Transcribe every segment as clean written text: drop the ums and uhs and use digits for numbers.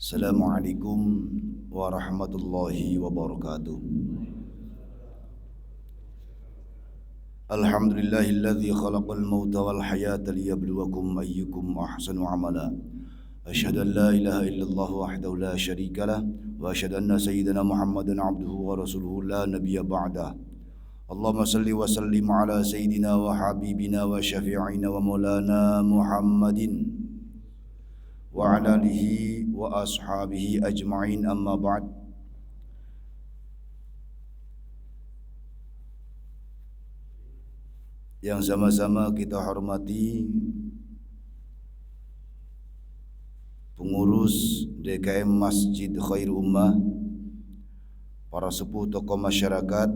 Assalamualaikum warahmatullahi wabarakatuh. Alhamdulillahilladzi khalaqal mauta wal hayata liyabluwakum ayyukum ahsanu amala. Asyhadu an la ilaha illallah wahdahu la syarikalah wa asyhadu anna sayyidana Muhammadan abduhu wa rasuluhu la nabiyya ba'dah. Allahumma salli wa sallim ala sayyidina wa habibina wa syafi'ina wa maulana Muhammadin wa ala alihi wa ashabihi ajma'in, amma ba'd. Yang sama-sama kita hormati pengurus DKM Masjid Khair Ummah, para sepuh tokoh masyarakat,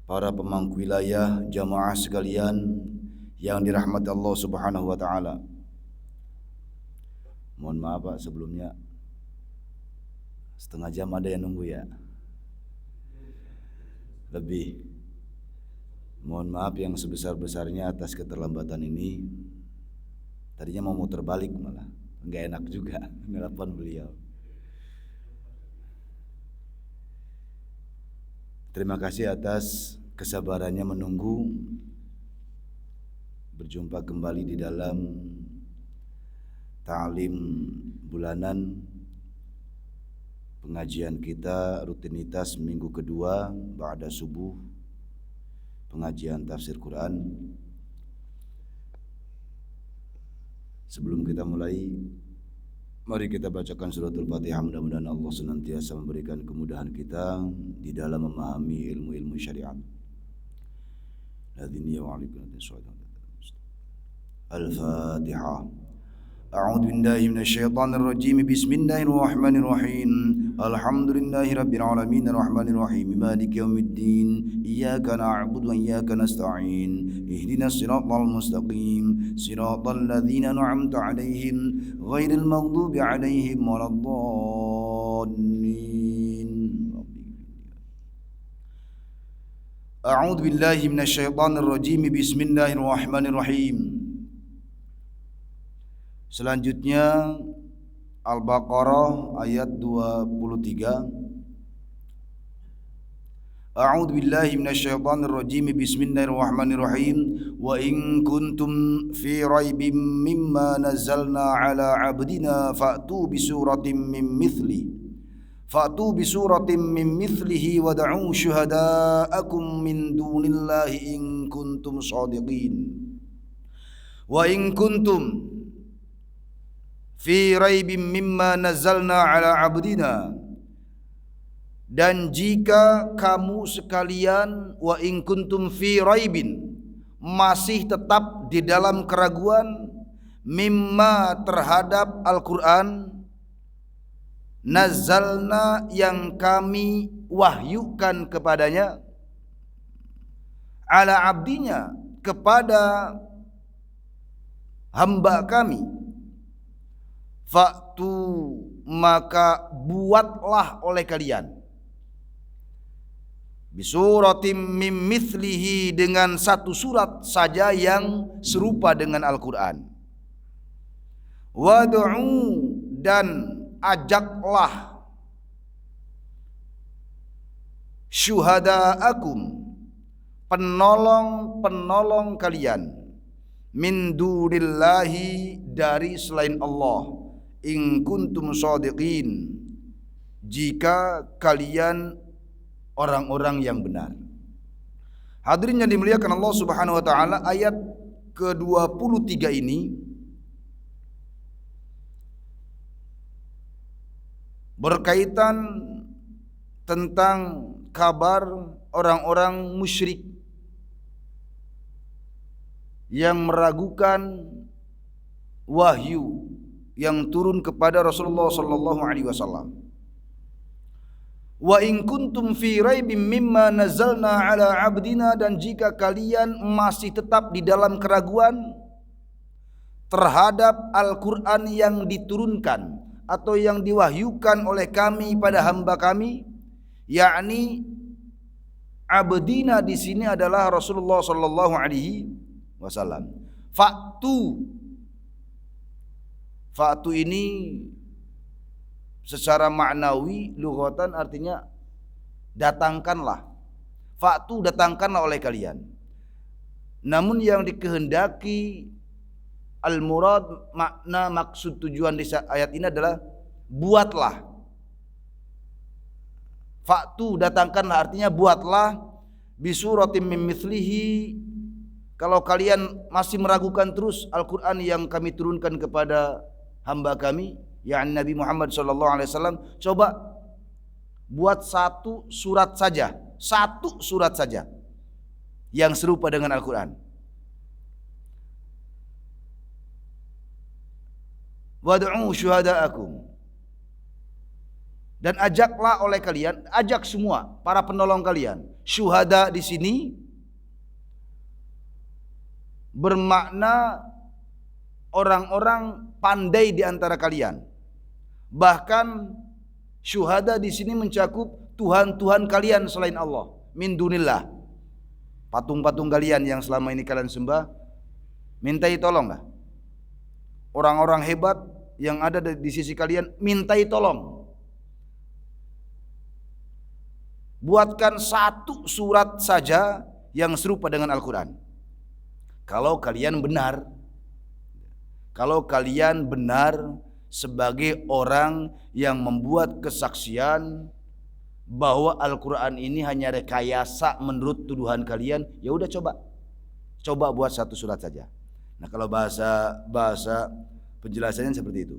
para pemangku wilayah, jamaah sekalian yang dirahmati Allah Subhanahu wa taala. Mohon maaf Pak, sebelumnya setengah jam ada yang nunggu ya. Lebih. Mohon maaf yang sebesar-besarnya atas keterlambatan ini. Tadinya mau muter balik malah enggak enak juga nelpon beliau. Terima kasih atas kesabarannya menunggu. Berjumpa kembali di dalam ta'lim bulanan pengajian kita, rutinitas minggu kedua ba'da subuh, pengajian tafsir Quran. Sebelum kita mulai, mari kita bacakan suratul Fatihah. Mudah-mudahan Allah senantiasa memberikan kemudahan kita di dalam memahami ilmu-ilmu syariat. Al-Fatihah. A'udzu billahi minasyaitonir rajim. Bismillahirrahmanirrahim. Alhamdulillahi rabbil alamin arrahmanir rahim maliki yaumiddin. Iyyaka na'budu wa iyyaka nasta'in. Ihdinas siratal mustaqim. Siratal ladzina an'amta 'alaihim ghairil maghdubi 'alaihim waladdallin. A'udzu billahi minasyaitonir rajim. Bismillahirrahmanirrahim. Selanjutnya Al-Baqarah ayat 23. A'udzu billahi minasyaitonir rajim. Bismillahirrahmanirrahim. Wa in kuntum fi raibim mimma nazzalna 'ala 'abdina fa'tu bi suratin min mithlihi wad'u syuhada'akum min dunillahi in kuntum shadiqin. Wa in kuntum fi raibim mimma nazzalna 'ala 'abdina, dan jika kamu sekalian wa in kuntum fi raibin, masih tetap di dalam keraguan, mimma terhadap Al-Quran, nazzalna yang kami wahyukan kepadanya, ala abdinya kepada hamba kami, fa'tu maka buatlah oleh kalian, bisuratim mim mithlihi dengan satu surat saja yang serupa dengan Al-Quran, wad'u dan ajaklah, syuhada'akum penolong-penolong kalian, min dunillahi dari selain Allah, in kuntum shadiqin jika kalian orang-orang yang benar. Hadirin yang dimuliakan Allah Subhanahu wa taala, ayat ke-23 ini berkaitan tentang kabar orang-orang musyrik yang meragukan wahyu yang turun kepada Rasulullah sallallahu alaihi wasallam. Wa in kuntum fi raibim mimma nazzalna ala abdina, dan jika kalian masih tetap di dalam keraguan terhadap Al-Quran yang diturunkan atau yang diwahyukan oleh kami pada hamba kami, yakni abdina di sini adalah Rasulullah sallallahu alaihi wasallam. Fa'tu ini secara maknawi lughatan artinya datangkanlah. Fa'tu, datangkanlah oleh kalian. Namun yang dikehendaki al-murad, makna maksud tujuan di ayat ini adalah buatlah. Fa'tu, datangkanlah artinya buatlah bisuratim min mithlihi. Kalau kalian masih meragukan terus Al-Qur'an yang kami turunkan kepada hamba kami, yakni Nabi Muhammad sallallahu alaihi wasallam, coba buat satu surat saja yang serupa dengan Al-Qur'an. Wad'u syuhada'akum, dan ajaklah oleh kalian, ajak semua para penolong kalian. Syuhada di sini bermakna orang-orang pandai di antara kalian. Bahkan syuhada di sini mencakup tuhan-tuhan kalian selain Allah, min dunillah. Patung-patung kalian yang selama ini kalian sembah, mintai tolonglah. Orang-orang hebat yang ada di sisi kalian, mintai tolong. Buatkan satu surat saja yang serupa dengan Al-Quran. Kalau kalian benar sebagai orang yang membuat kesaksian bahwa Al-Quran ini hanya rekayasa menurut tuduhan kalian, ya udah coba buat satu surat saja. Nah, kalau bahasa penjelasannya seperti itu.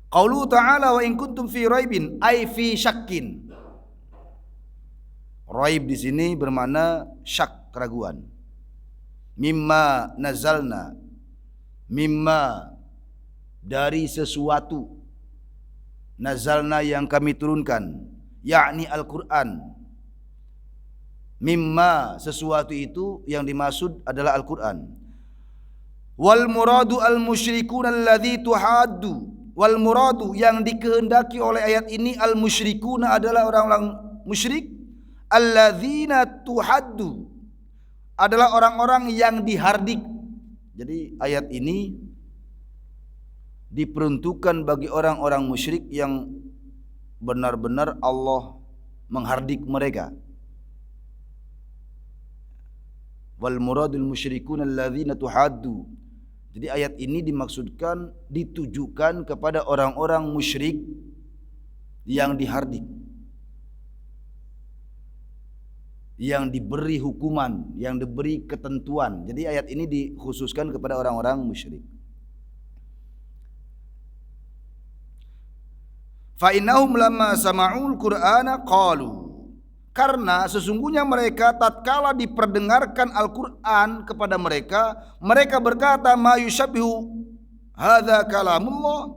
Qaulu ta'ala wa in kuntum fi raibin ay fi syakkin. Raib di sini bermakna syak, keraguan. Mimma nazalna, mimma dari sesuatu, nazalna yang kami turunkan, yakni Al-Quran. Mimma, sesuatu itu yang dimaksud adalah Al-Quran. Wal muradu al musyrikun alladzi tuhaddu. Wal muradu, yang dikehendaki oleh ayat ini, al musyrikun adalah orang-orang musyrik, alladzina tuhaddu adalah orang-orang yang dihardik. Jadi ayat ini diperuntukkan bagi orang-orang musyrik yang benar-benar Allah menghardik mereka. Wal muradul musyrikun alladzina tuhaddu. Jadi ayat ini dimaksudkan, ditujukan kepada orang-orang musyrik yang dihardik, yang diberi hukuman, yang diberi ketentuan. Jadi ayat ini dikhususkan kepada orang-orang musyrik. Fa innahum lamma sama'ul Qur'ana qalu, karena sesungguhnya mereka tatkala diperdengarkan Al-Qur'an kepada mereka, mereka berkata, ma yusyabbihu hadza kalamullah.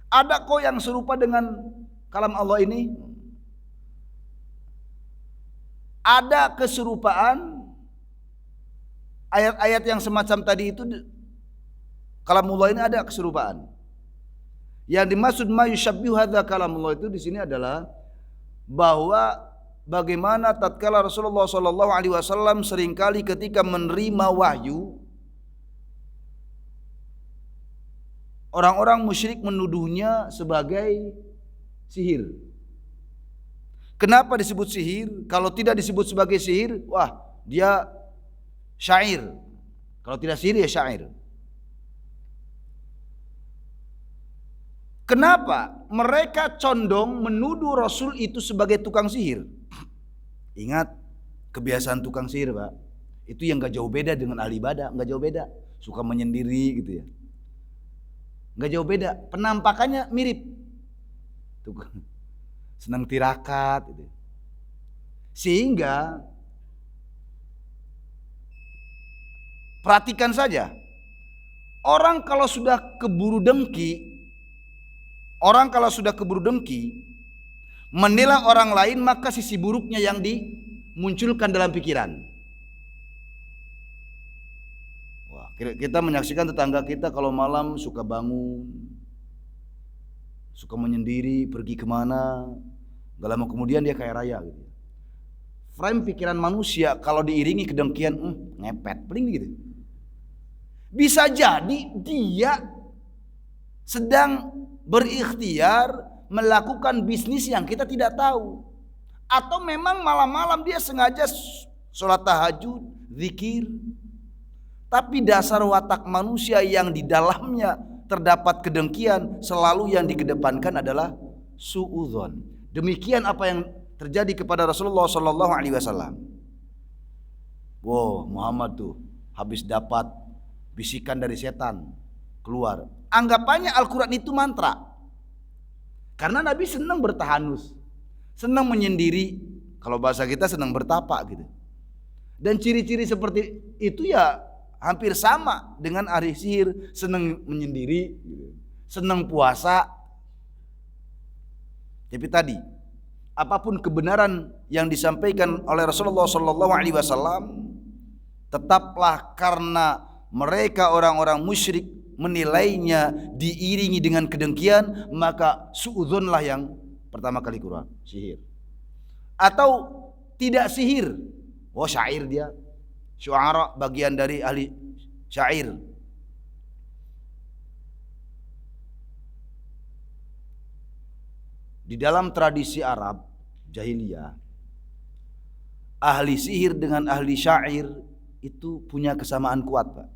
Ada kok yang serupa dengan kalam Allah ini? Ada keserupaan ayat-ayat yang semacam tadi itu, kalamullah ini ada keserupaan. Yang dimaksud ma yusyabbihu hadza kalamullah itu di sini adalah bahwa bagaimana tatkala Rasulullah sallallahu alaihi wasallam seringkali ketika menerima wahyu, orang-orang musyrik menuduhnya sebagai sihir. Kenapa disebut sihir? Kalau tidak disebut sebagai sihir, wah, dia syair. Kalau tidak sihir ya syair. Kenapa mereka condong menuduh Rasul itu sebagai tukang sihir? Ingat kebiasaan tukang sihir, Pak. Itu yang gak jauh beda dengan ahli ibadah, gak jauh beda. Suka menyendiri gitu ya. Gak jauh beda, penampakannya mirip. Senang tirakat gitu. Sehingga perhatikan saja, orang kalau sudah keburu dengki, menilai orang lain, maka sisi buruknya yang dimunculkan dalam pikiran. Wah, kita menyaksikan tetangga kita kalau malam suka bangun, suka menyendiri, pergi kemana, gak lama kemudian dia kaya raya gitu. Frame pikiran manusia kalau diiringi kedengkian, ngepet, paling gitu. Bisa jadi dia sedang berikhtiar melakukan bisnis yang kita tidak tahu. Atau memang malam-malam dia sengaja sholat tahajud, zikir. Tapi dasar watak manusia yang di dalamnya terdapat kedengkian, selalu yang dikedepankan adalah suudzon. Demikian apa yang terjadi kepada Rasulullah sallallahu alaihi wasallam. Wow, Muhammad tuh habis dapat bisikan dari setan keluar. Anggapannya Al-Quran itu mantra. Karena Nabi senang bertahanus, senang menyendiri. Kalau bahasa kita senang bertapa gitu. Dan ciri-ciri seperti itu ya hampir sama dengan ahli sihir, senang menyendiri, senang puasa. Tapi tadi, apapun kebenaran yang disampaikan oleh Rasulullah sallallahu alaihi wasallam, tetaplah karena mereka orang-orang musyrik menilainya diiringi dengan kedengkian, maka suudzonlah yang pertama kali Quran, sihir. Atau tidak sihir, oh syair dia. Syu'ara bagian dari ahli syair. Di dalam tradisi Arab jahiliyah, ahli sihir dengan ahli syair itu punya kesamaan kuat, Pak.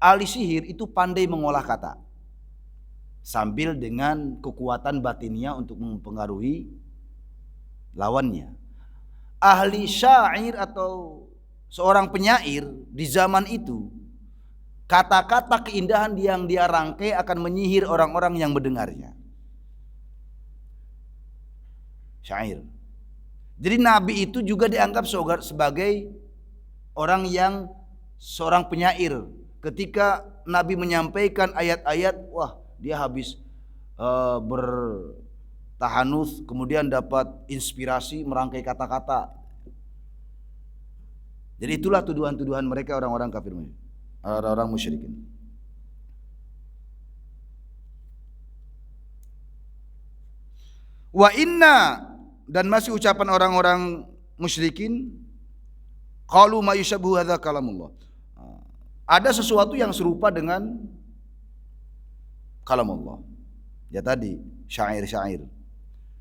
Ahli sihir itu pandai mengolah kata sambil dengan kekuatan batinnya untuk mempengaruhi lawannya. Ahli syair atau seorang penyair di zaman itu, kata-kata keindahan yang dia rangkai akan menyihir orang-orang yang mendengarnya. Syair. Jadi Nabi itu juga dianggap sebagai orang yang seorang penyair. Ketika Nabi menyampaikan ayat-ayat, wah dia habis bertahanus, kemudian dapat inspirasi merangkai kata-kata. Jadi itulah tuduhan-tuduhan mereka orang-orang kafir, orang-orang musyrikin. Wa inna, dan masih ucapan orang-orang musyrikin, qalu ma yushabbihu hadza kalamullah. Ada sesuatu yang serupa dengan kalamullah. Ya tadi syair-syair.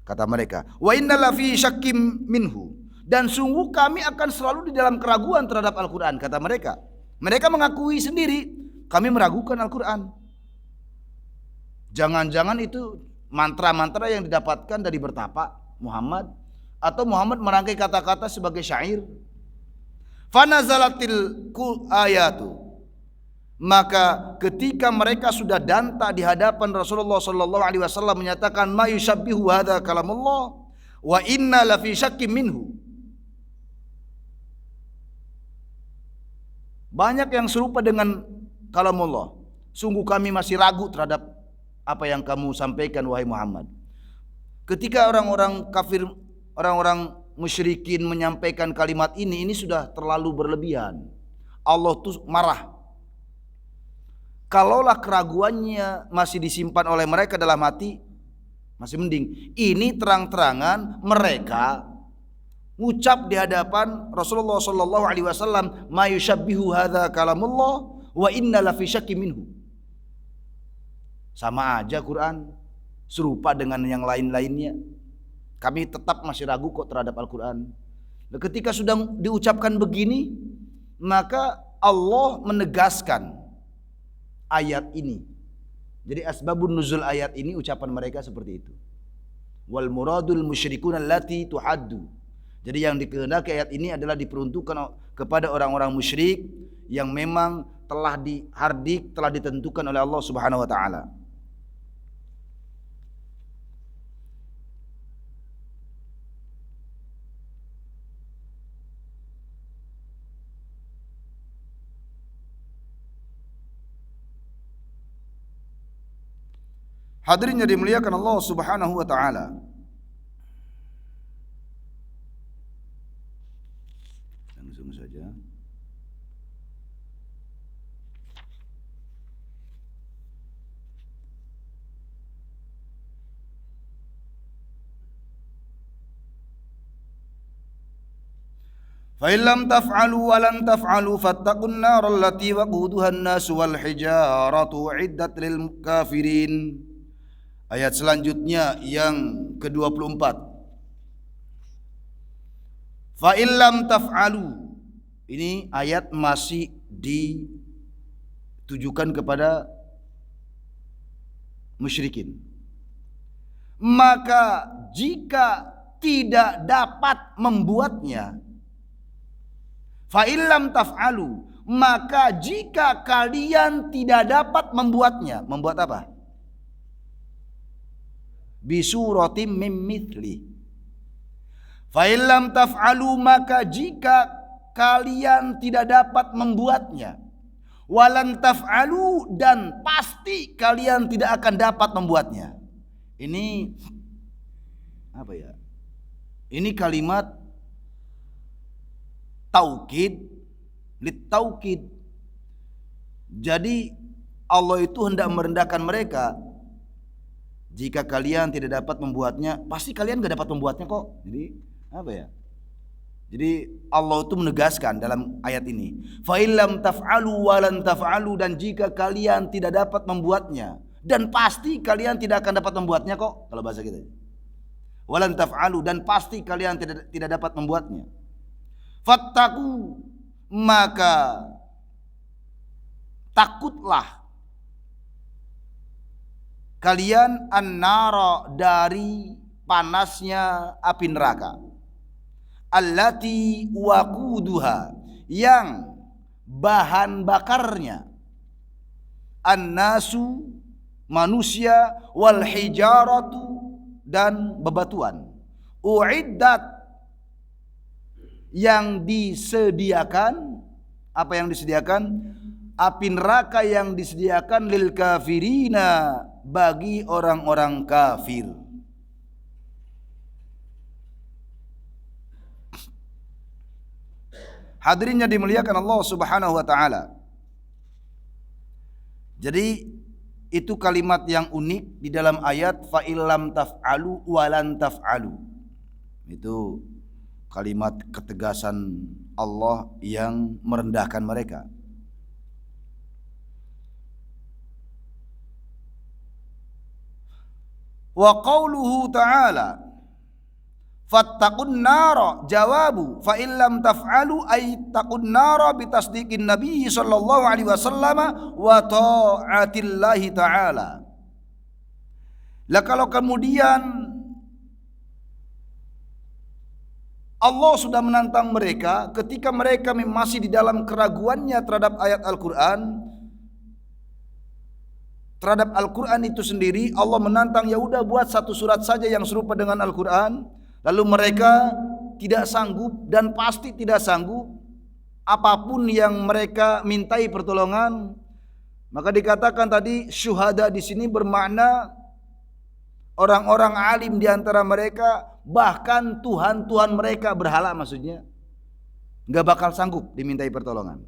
Kata mereka, wa inna la fi syakkim minhu, dan sungguh kami akan selalu di dalam keraguan terhadap Al-Quran. Kata mereka, mereka mengakui sendiri, kami meragukan Al-Quran. Jangan-jangan itu mantra-mantra yang didapatkan dari bertapa Muhammad, atau Muhammad merangkai kata-kata sebagai syair. Fanazalatil ayatu, maka ketika mereka sudah danta di hadapan Rasulullah sallallahu alaihi wasallam menyatakan ma yushabbihu hadza kalamullah wa inna la fi syakkim minhu. Banyak yang serupa dengan kalamullah. Sungguh kami masih ragu terhadap apa yang kamu sampaikan wahai Muhammad. Ketika orang-orang kafir, orang-orang musyrikin menyampaikan kalimat ini sudah terlalu berlebihan. Allah tuh marah. Kalaulah keraguannya masih disimpan oleh mereka dalam hati, masih mending. Ini terang-terangan mereka ucap di hadapan Rasulullah sallallahu alaihi wasallam, ma yushabbihu hadza kalamullah wa inna la fi syakkim minhu. Sama aja Quran, serupa dengan yang lain-lainnya. Kami tetap masih ragu kok terhadap Al-Quran. Nah, ketika sudah diucapkan begini, maka Allah menegaskan ayat ini. Jadi asbabun nuzul ayat ini ucapan mereka seperti itu. Wal muradul musyrikun allati tuhaddu. Jadi yang dikehendaki ayat ini adalah diperuntukkan kepada orang-orang musyrik yang memang telah dihardik, telah ditentukan oleh Allah Subhanahu wa taala. Hadirin yang dimuliakan Allah Subhanahu wa taala. Langsung saja. Fa illam taf'alu wa lan taf'alu fattaqun nar allati waquduha an-nas wal hijaratu uiddat lil kafirin. Ayat selanjutnya yang ke-24. Fa illam taf'alu. Ini ayat masih ditujukan kepada musyrikin. Maka jika tidak dapat membuatnya, fa illam taf'alu, maka jika kalian tidak dapat membuatnya, membuat apa? Bisuratim mim mithli. Fa illam taf'alu, maka jika kalian tidak dapat membuatnya, walan taf'alu, dan pasti kalian tidak akan dapat membuatnya. Ini apa ya? Ini kalimat taukid, litaukid. Jadi Allah itu hendak merendahkan mereka. Jika kalian tidak dapat membuatnya, pasti kalian gak dapat membuatnya kok. Jadi apa ya? Jadi Allah itu menegaskan dalam ayat ini, fa illam taf'alu wa lan taf'alu, dan jika kalian tidak dapat membuatnya, dan pasti kalian tidak akan dapat membuatnya kok, kalau bahasa kita. Wa lan taf'alu, dan pasti kalian tidak dapat membuatnya. Fattaku, maka takutlah kalian an-nara, dari panasnya api neraka, allati waquduha, yang bahan bakarnya an-nasu, manusia, wal hijaratu, dan bebatuan, uiddat, yang disediakan. Apa yang disediakan? Api neraka yang disediakan lil kafirina, bagi orang-orang kafir. Hadirin yang dimuliakan Allah Subhanahu wa taala. Jadi itu kalimat yang unik di dalam ayat fa illam taf'alu wa lan taf'alu. Itu kalimat ketegasan Allah yang merendahkan mereka. Wa qauluhu ta'ala fattaqun nara, jawabu fa illam taf'alu ay taqun nara bitasdiqin nabi sallallahu alaihi wasallam wa ta'atillahi ta'ala. Lah kalau kemudian Allah sudah menantang mereka ketika mereka masih di dalam keraguannya terhadap ayat Al-Quran, terhadap Al-Quran itu sendiri, Allah menantang, ya udah buat satu surat saja yang serupa dengan Al-Quran. Lalu mereka tidak sanggup, dan pasti tidak sanggup apapun yang mereka mintai pertolongan. Maka dikatakan tadi syuhada di sini bermakna orang-orang alim di antara mereka, bahkan Tuhan-Tuhan mereka berhala, maksudnya nggak bakal sanggup dimintai pertolongan.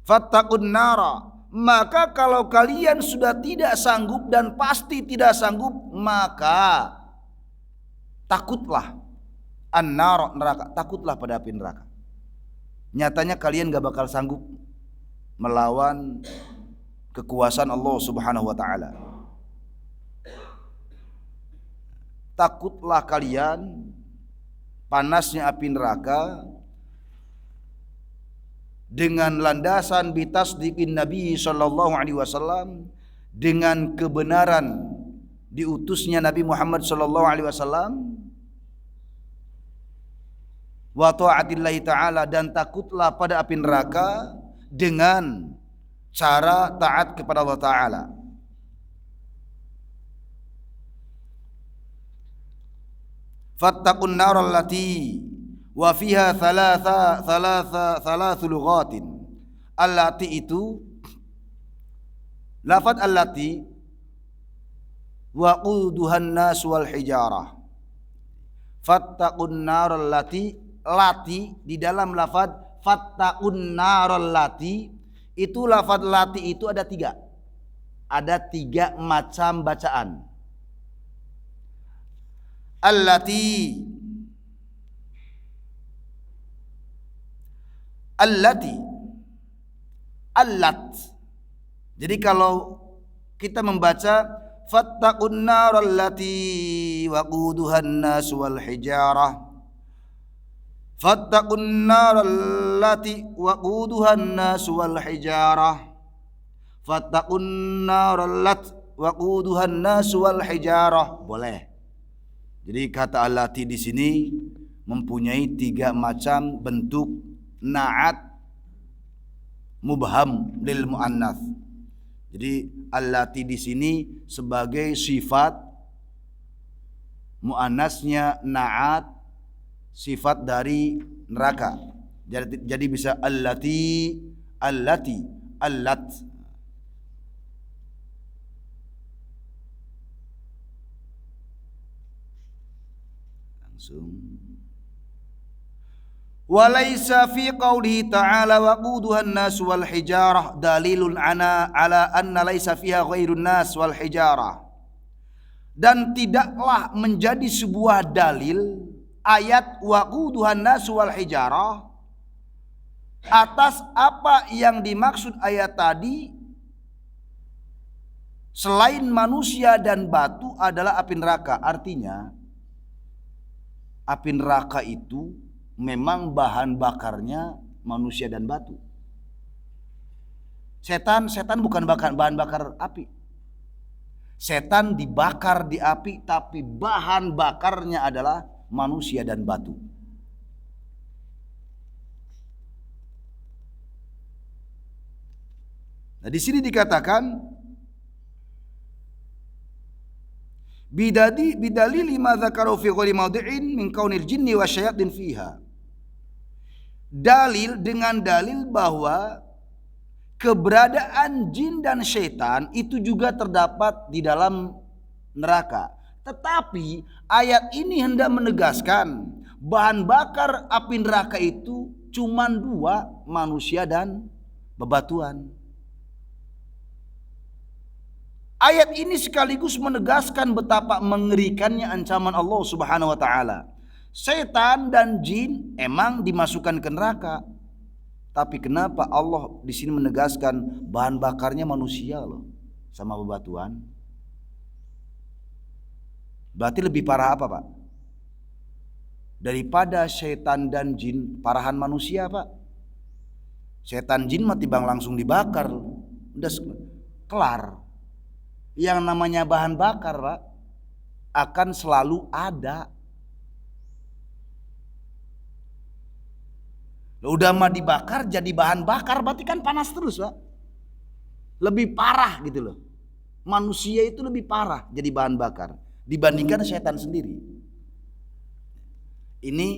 Fattaqun nara, maka kalau kalian sudah tidak sanggup dan pasti tidak sanggup, maka takutlah an-nar, neraka, takutlah pada api neraka. Nyatanya kalian gak bakal sanggup melawan kekuasaan Allah Subhanahu wa taala. Takutlah kalian panasnya api neraka dengan landasan bitasdiqin Nabi sallallahu alaihi wasallam, dengan kebenaran diutusnya Nabi Muhammad sallallahu alaihi wasallam, wa ta'atillahi ta'ala, dan takutlah pada api neraka dengan cara taat kepada Allah Ta'ala. Fattaqun nar allati wa fiha thalathu lughatin. Allati itu lafaz allati wa quduhan nas wal hijarah. Fattaqun nar allati, lati di dalam lafaz fattaqun nar allati, itu lafaz lati itu ada tiga. Ada tiga macam bacaan. Allati allati, allat. Jadi kalau kita membaca fattaqun naral lati waquduhan nas wal hijarah, fattaqun naral lati waquduhan nas wal hijarah, fattaqun naral lati waquduhan nas wal hijarah, boleh. Jadi kata allati di sini mempunyai 3 macam bentuk na'at mubham lil muannats. Jadi allati di sini sebagai sifat muannasnya na'at, sifat dari neraka. Jadi bisa allati, allati, allat. Langsung. Walaysa fi qawlihi ta'ala waquduhan nas wal hijarah dalilun ala anna laysa fiha ghairun nas wal hijarah. Dan tidaklah menjadi sebuah dalil ayat waquduhan nas wal hijarah atas apa yang dimaksud ayat tadi selain manusia dan batu adalah api neraka. Artinya api neraka itu memang bahan bakarnya manusia dan batu. Setan bukan bahan bakar api. Setan dibakar di api, tapi bahan bakarnya adalah manusia dan batu. Nah, di sini dikatakan bidalili ma dzakaru fi ghairi mawdi'in min kaunil jinni wasyayatin fiha. Dalil dengan dalil bahwa keberadaan jin dan syaitan itu juga terdapat di dalam neraka. Tetapi ayat ini hendak menegaskan bahan bakar api neraka itu cuma 2, manusia dan bebatuan. Ayat ini sekaligus menegaskan betapa mengerikannya ancaman Allah Subhanahu wa taala. Setan dan jin emang dimasukkan ke neraka. Tapi kenapa Allah di sini menegaskan bahan bakarnya manusia loh sama bebatuan? Berarti lebih parah apa, Pak? Daripada setan dan jin, parahan manusia, Pak. Setan jin mati bang langsung dibakar. Udah kelar. Yang namanya bahan bakar, Pak, akan selalu ada. Udah mah dibakar jadi bahan bakar, berarti kan panas terus, Pak. Lebih parah gitu loh. Manusia itu lebih parah jadi bahan bakar dibandingkan setan sendiri. Ini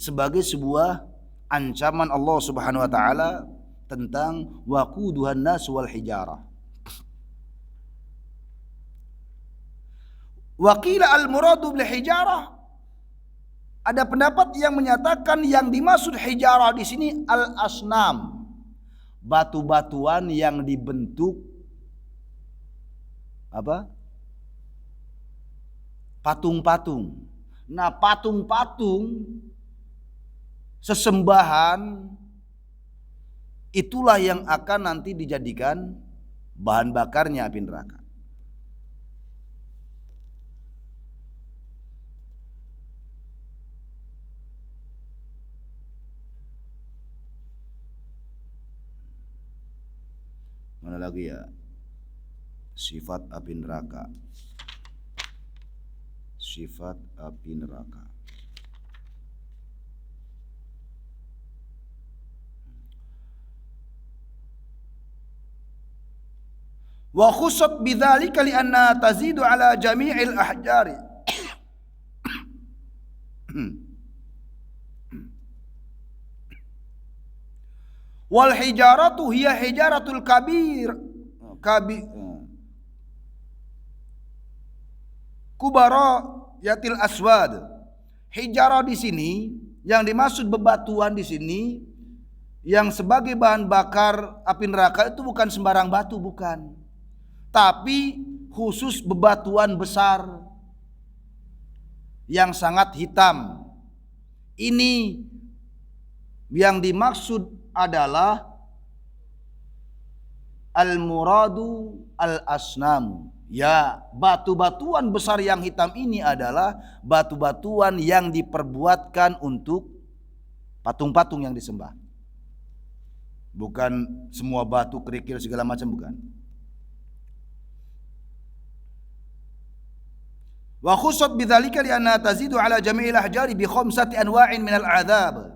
sebagai sebuah ancaman Allah Subhanahu wa taala tentang waquduhan nas wal hijarah. Waqila al-muradu bil hijarah. Ada pendapat yang menyatakan yang dimaksud hijarah di sini al-asnam, batu-batuan yang dibentuk apa? Patung-patung. Nah, patung-patung sesembahan itulah yang akan nanti dijadikan bahan bakarnya api neraka. Mana lagi ya? Sifat api neraka. Sifat api neraka. Wa khussat bidzalika li anna tazidu ala jami'il ahjari. Wal hijaratu hiya hijaratul kubara yatil aswad. Hijarah di sini yang dimaksud bebatuan di sini yang sebagai bahan bakar api neraka itu bukan sembarang batu, bukan. Tapi khusus bebatuan besar yang sangat hitam. Ini yang dimaksud adalah al-muradu al-asnam. Ya, batu-batuan besar yang hitam ini adalah batu-batuan yang diperbuatkan untuk patung-patung yang disembah. Bukan semua batu kerikil segala macam, bukan. Wa khussat bidzalika li anna tazidu ala jami'il ahjari bi khamsati anwa'in min al-'adzab.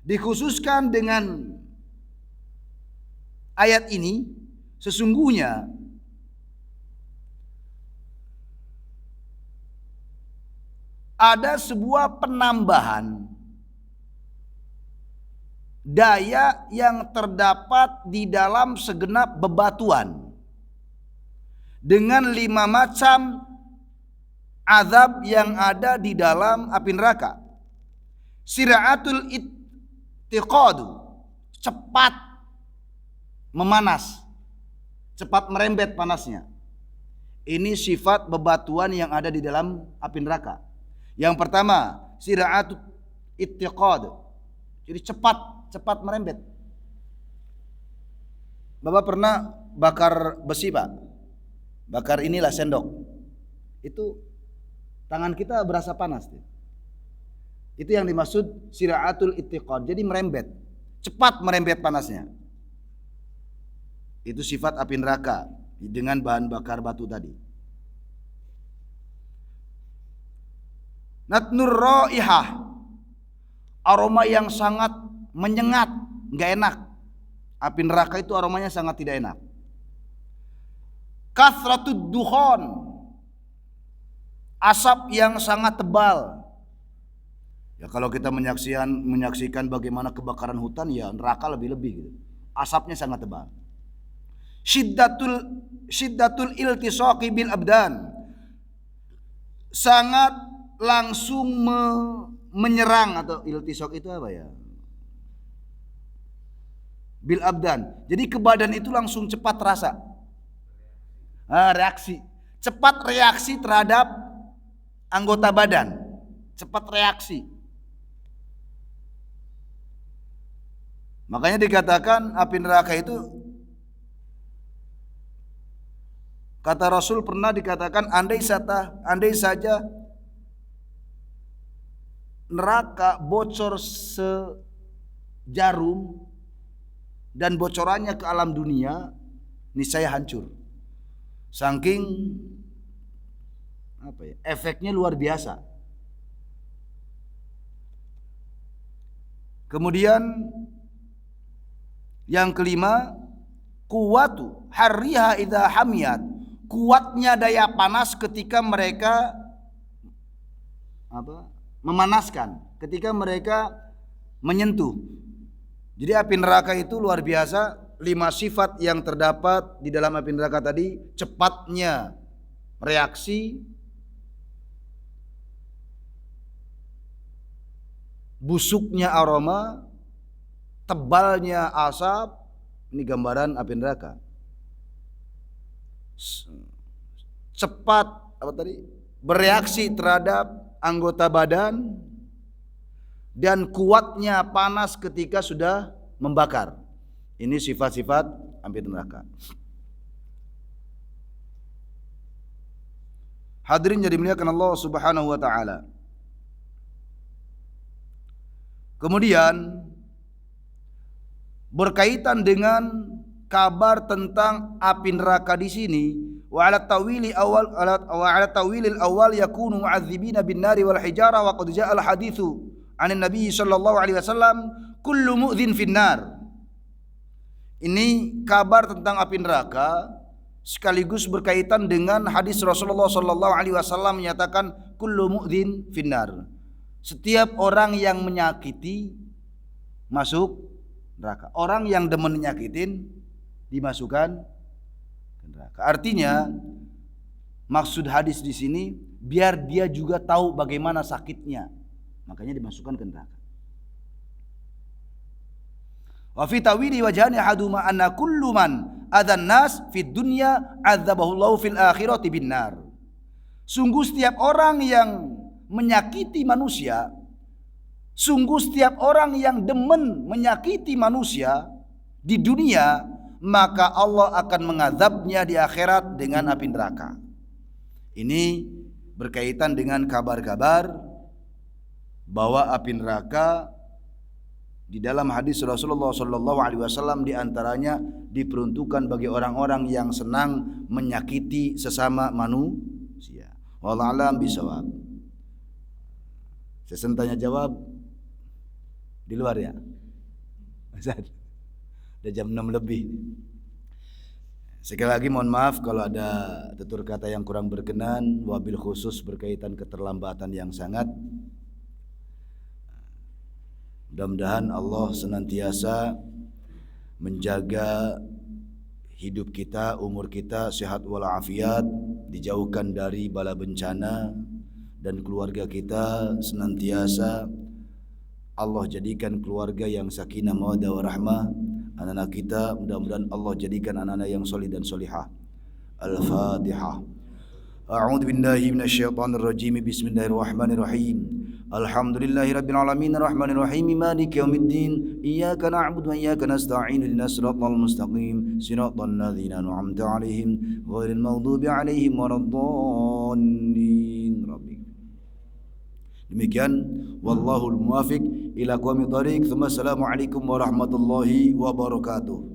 Dikhususkan dengan ayat ini, sesungguhnya ada sebuah penambahan daya yang terdapat di dalam segenap bebatuan dengan 5 macam azab yang ada di dalam api neraka. Sira'atul ittiqadu, cepat memanas, cepat merembet panasnya. Ini sifat bebatuan yang ada di dalam api neraka. Yang pertama, sira'atut ittiqad. Jadi cepat merembet. Bapak pernah bakar besi, Pak? Bakar inilah sendok. Itu tangan kita berasa panas. Itu yang dimaksud sira'atul ittiqad. Jadi merembet. Cepat merembet panasnya. Itu sifat api neraka dengan bahan bakar batu tadi. Natnur raihah, aroma yang sangat menyengat, nggak enak. Api neraka itu aromanya sangat tidak enak. Kathratud dukhon, asap yang sangat tebal. Ya kalau kita menyaksikan bagaimana kebakaran hutan, ya neraka lebih-lebih gitu. Asapnya sangat tebal. Syiddatul iltisaqi bil abdan, sangat langsung menyerang, atau iltisaq itu apa ya? Bil abdan. Jadi ke badan itu langsung cepat terasa. Reaksi. Cepat reaksi terhadap anggota badan. Cepat reaksi. Makanya dikatakan api neraka itu, kata Rasul pernah dikatakan, andai saja neraka bocor sejarum dan bocorannya ke alam dunia, niscaya hancur. Saking efeknya luar biasa. Kemudian yang kelima, kuwatu harriha idza hamiyat, kuatnya daya panas ketika mereka memanaskan, ketika mereka menyentuh. Jadi api neraka itu luar biasa. 5 sifat yang terdapat di dalam api neraka tadi: cepatnya reaksi, busuknya aroma, tebalnya asap. Ini gambaran api neraka. Cepat bereaksi terhadap anggota badan, dan kuatnya panas ketika sudah membakar. Ini sifat-sifat api neraka. Hadirin yang dimuliakan Allah Subhanahu wa taala. Kemudian berkaitan dengan kabar tentang api neraka di sini, wa ala tawilil awal yakunu mu'adzibina bin nari wal hijara, wa qad jaa al haditsu 'anin nabi sallallahu alaihi wasallam kullu mu'dzin fin nar. Ini kabar tentang api neraka sekaligus berkaitan dengan hadis Rasulullah sallallahu alaihi wasallam menyatakan kullu mu'dzin fin nar. Setiap orang yang menyakiti masuk neraka. Orang yang demen nyakitin dimasukkan ke neraka. Artinya maksud hadis di sini biar dia juga tahu bagaimana sakitnya, makanya dimasukkan ke neraka. Wa fi tawili wajhani haduma anna kullu man adzan nas fid dunya adzabahullahu fil akhirati bin nar. Sungguh setiap orang yang menyakiti manusia Sungguh setiap orang yang demen menyakiti manusia di dunia, maka Allah akan mengazabnya di akhirat dengan api neraka. Ini berkaitan dengan kabar-kabar bahwa api neraka di dalam hadis Rasulullah sallallahu alaihi wasallam di antaranya diperuntukkan bagi orang-orang yang senang menyakiti sesama manusia. Wallahu a'lam bishawab. Saya tanya jawab di luar ya. Ustaz. Udah jam 6 lebih. Sekali lagi mohon maaf kalau ada tutur kata yang kurang berkenan, wabil khusus berkaitan keterlambatan yang sangat. Mudah-mudahan Allah senantiasa menjaga hidup kita, umur kita sehat walafiat, dijauhkan dari bala bencana, dan keluarga kita senantiasa Allah jadikan keluarga yang sakinah mawaddah warahmah. Anak-anak kita mudah-mudahan Allah jadikan anak-anak yang solih dan solihah. Al-Fatihah. A'udzu billahi minasyaitonir rajim. Bismillahirrahmanirrahim. Alhamdulillahirabbil alamin arrahmanir rahim maliki yaumiddin. Iyyaka na'budu wa iyyaka nasta'in ihdinas siratal mustaqim siratal ladzina an'amta 'alaihim ghairil maghdubi 'alaihim waladdallin. Demikian wallahul muwafiq ila aqwamit thoriq. Assalamualaikum warahmatullahi wabarakatuh.